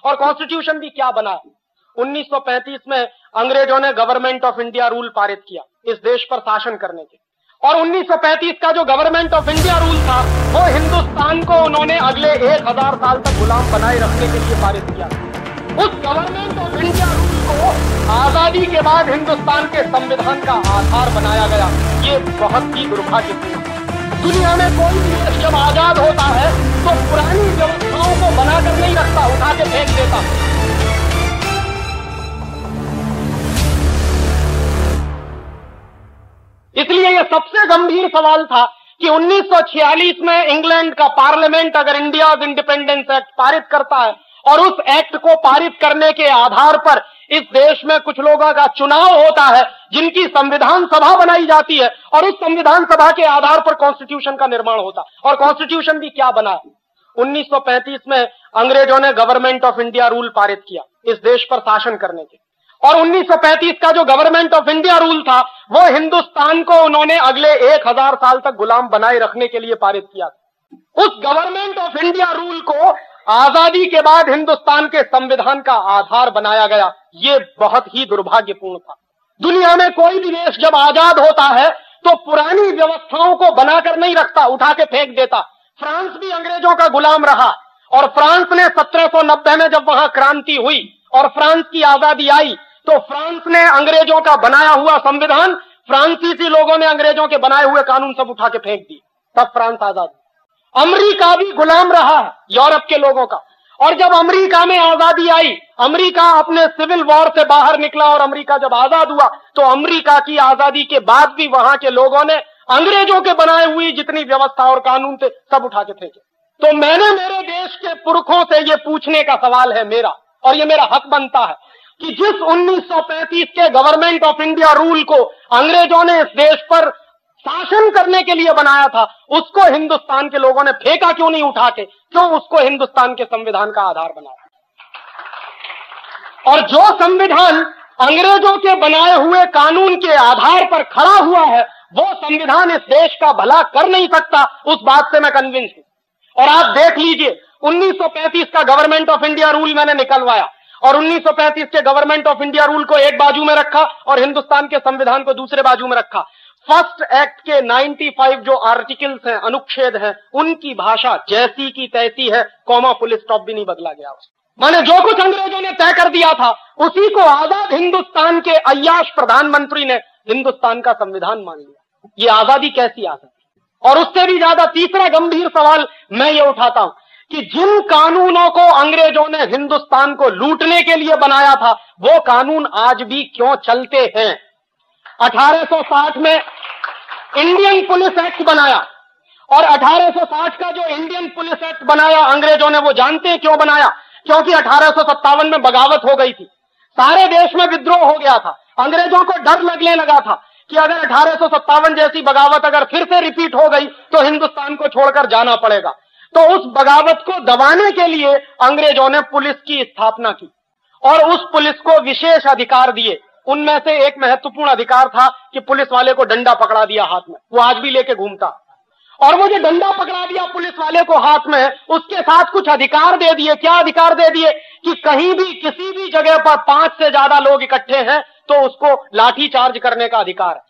और कॉन्स्टिट्यूशन भी क्या बना। 1935 में अंग्रेजों ने गवर्नमेंट ऑफ इंडिया रूल पारित किया इस देश पर शासन करने के, और 1935 का जो गवर्नमेंट ऑफ इंडिया रूल था वो हिंदुस्तान को उन्होंने अगले 1000 साल तक गुलाम बनाए रखने के लिए पारित किया। उस गवर्नमेंट ऑफ इंडिया रूल को आजादी के बाद हिंदुस्तान के संविधान का आधार बनाया गया। ये बहुत ही दुर्भाग्यपूर्ण है। दुनिया में कोई भी देश जब आजाद होता है तो पुरानी व्यवस्थाओं को बनाकर नहीं रखता, उठा के फेंक देता। इसलिए यह सबसे गंभीर सवाल था कि 1946 में इंग्लैंड का पार्लियामेंट अगर इंडिया इंडिपेंडेंस एक्ट पारित करता है और उस एक्ट को पारित करने के आधार पर इस देश में कुछ लोगों का चुनाव होता है जिनकी संविधान सभा बनाई जाती है और उस संविधान सभा के आधार पर कॉन्स्टिट्यूशन का निर्माण होता, और कॉन्स्टिट्यूशन भी क्या बना। 1935 में अंग्रेजों ने गवर्नमेंट ऑफ इंडिया रूल पारित किया इस देश पर शासन करने के, और 1935 का जो गवर्नमेंट ऑफ इंडिया रूल था वो हिंदुस्तान को उन्होंने अगले 1000 साल तक गुलाम बनाए रखने के लिए पारित किया। उस गवर्नमेंट ऑफ इंडिया रूल को आजादी के बाद हिंदुस्तान के संविधान का आधार बनाया गया। ये बहुत ही दुर्भाग्यपूर्ण था। दुनिया में कोई भी देश जब आजाद होता है तो पुरानी व्यवस्थाओं को बनाकर नहीं रखता, उठा के फेंक देता। फ्रांस भी अंग्रेजों का गुलाम रहा, और फ्रांस ने 1790 में जब वहां क्रांति हुई और फ्रांस की आजादी आई तो फ्रांस ने अंग्रेजों का बनाया हुआ संविधान, फ्रांसीसी लोगों ने अंग्रेजों के बनाए हुए कानून सब उठा के फेंक दिए, तब फ्रांस आजाद। अमेरिका भी गुलाम रहा यूरोप के लोगों का, और जब अमेरिका में आजादी आई, अमेरिका अपने सिविल वॉर से बाहर निकला और अमेरिका जब आजाद हुआ तो अमेरिका की आजादी के बाद भी वहां के लोगों ने अंग्रेजों के बनाए हुई जितनी व्यवस्था और कानून थे सब उठा के फेंके। तो मैंने मेरे देश के पुरखों से ये पूछने का सवाल है मेरा, और ये मेरा हक बनता है कि जिस 1935 के गवर्नमेंट ऑफ इंडिया रूल को अंग्रेजों ने इस देश पर शासन करने के लिए बनाया था उसको हिंदुस्तान के लोगों ने फेंका क्यों नहीं उठा के, क्यों उसको हिंदुस्तान के संविधान का आधार बनाया। और जो संविधान अंग्रेजों के बनाए हुए कानून के आधार पर खड़ा हुआ है वो संविधान इस देश का भला कर नहीं सकता, उस बात से मैं कन्विंस हूं। और आप देख लीजिए 1935 का गवर्नमेंट ऑफ इंडिया रूल मैंने निकलवाया और 1935 के गवर्नमेंट ऑफ इंडिया रूल को एक बाजू में रखा और हिंदुस्तान के संविधान को दूसरे बाजू में रखा। फर्स्ट एक्ट के 95 जो आर्टिकल्स हैं, अनुच्छेद हैं, उनकी भाषा जैसी की तैसी है, कॉमा फुल स्टॉप भी नहीं बदला गया। माने जो कुछ अंग्रेजों ने तय कर दिया था उसी को आजाद हिंदुस्तान के अय्याश प्रधानमंत्री ने हिंदुस्तान का संविधान मान लिया। ये आजादी कैसी आजादी। और उससे भी ज्यादा तीसरा गंभीर सवाल मैं ये उठाता हूं कि जिन कानूनों को अंग्रेजों ने हिंदुस्तान को लूटने के लिए बनाया था वो कानून आज भी क्यों चलते हैं। 1860 में इंडियन पुलिस एक्ट बनाया, और 1860 का जो इंडियन पुलिस एक्ट बनाया अंग्रेजों ने, वो जानते हैं क्यों बनाया? क्योंकि 1857 में बगावत हो गई थी, सारे देश में विद्रोह हो गया था। अंग्रेजों को डर लगने लगा था कि अगर 1857 जैसी बगावत अगर फिर से रिपीट हो गई तो हिंदुस्तान को छोड़कर जाना पड़ेगा। तो उस बगावत को दबाने के लिए अंग्रेजों ने पुलिस की स्थापना की और उस पुलिस को विशेष अधिकार दिए। उनमें से एक महत्वपूर्ण अधिकार था कि पुलिस वाले को डंडा पकड़ा दिया हाथ में, वो आज भी लेके घूमता। और वो जो डंडा पकड़ा दिया पुलिस वाले को हाथ में, उसके साथ कुछ अधिकार दे दिए। क्या अधिकार दे दिए? कि कहीं भी किसी भी जगह पर 5 से ज्यादा लोग इकट्ठे हैं तो उसको लाठी चार्ज करने का अधिकार है,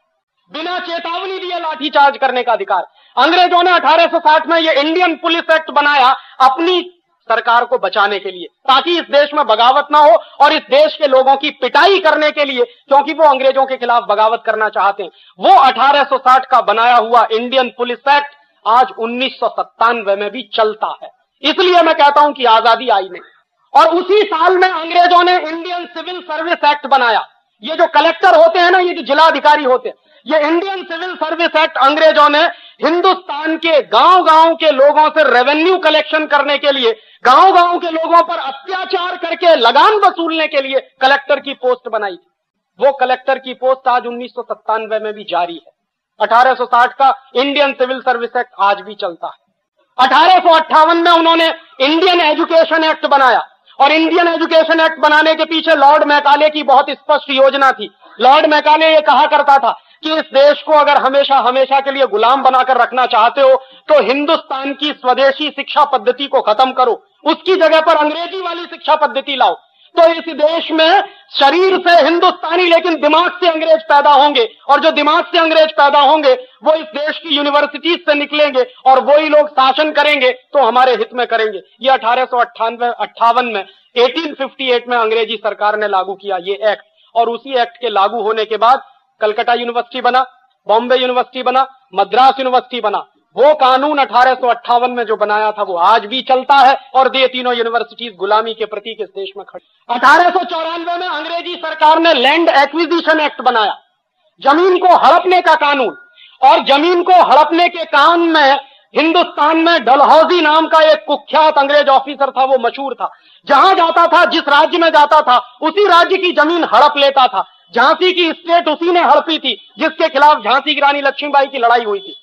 बिना चेतावनी दिए लाठी चार्ज करने का अधिकार। अंग्रेजों ने 1860 में ये इंडियन पुलिस एक्ट बनाया अपनी सरकार को बचाने के लिए, ताकि इस देश में बगावत ना हो और इस देश के लोगों की पिटाई करने के लिए, क्योंकि वो अंग्रेजों के खिलाफ बगावत करना चाहते हैं। वो 1860 का बनाया हुआ इंडियन पुलिस एक्ट आज 1997 में भी चलता है। इसलिए मैं कहता हूं कि आजादी आई नहीं। और उसी साल में अंग्रेजों ने इंडियन सिविल सर्विस एक्ट बनाया। ये जो कलेक्टर होते हैं ना, ये जो जिला अधिकारी होते हैं, ये इंडियन सिविल सर्विस एक्ट अंग्रेजों ने हिंदुस्तान के गांव-गांव के लोगों से रेवेन्यू कलेक्शन करने के लिए, गांव-गांव के लोगों पर अत्याचार करके लगान वसूलने के लिए कलेक्टर की पोस्ट बनाई थी। वो कलेक्टर की पोस्ट आज 1997 में भी जारी है। 1860 का इंडियन सिविल सर्विस एक्ट आज भी चलता है। 1858 में उन्होंने इंडियन एजुकेशन एक्ट बनाया, और इंडियन एजुकेशन एक्ट बनाने के पीछे लॉर्ड मैकाले की बहुत स्पष्ट योजना थी। लॉर्ड मैकाले ये कहा करता था कि इस देश को अगर हमेशा हमेशा के लिए गुलाम बनाकर रखना चाहते हो तो हिंदुस्तान की स्वदेशी शिक्षा पद्धति को खत्म करो, उसकी जगह पर अंग्रेजी वाली शिक्षा पद्धति लाओ, तो इस देश में शरीर से हिंदुस्तानी लेकिन दिमाग से अंग्रेज पैदा होंगे, और जो दिमाग से अंग्रेज पैदा होंगे वो इस देश की यूनिवर्सिटीज से निकलेंगे और वही लोग शासन करेंगे तो हमारे हित में करेंगे। ये 1858 में 1858 में अंग्रेजी सरकार ने लागू किया ये एक्ट, और उसी एक्ट के लागू होने के बाद कलकत्ता यूनिवर्सिटी बना, बॉम्बे यूनिवर्सिटी बना, मद्रास यूनिवर्सिटी बना। वो कानून 1858 में जो बनाया था वो आज भी चलता है, और ये तीनों यूनिवर्सिटीज गुलामी के प्रतीक इस देश में खड़ी। 1894 में अंग्रेजी सरकार ने लैंड एक्विजिशन एक्ट बनाया, जमीन को हड़पने का कानून, और जमीन को हड़पने के काम में हिंदुस्तान में डलहौजी नाम का एक कुख्यात अंग्रेज ऑफिसर था, वो मशहूर था। जहां जाता था, जिस राज्य में जाता था, उसी राज्य की जमीन हड़प लेता था। झांसी की स्टेट उसी ने हड़पी थी जिसके खिलाफ झांसी की रानी लक्ष्मीबाई की लड़ाई हुई थी।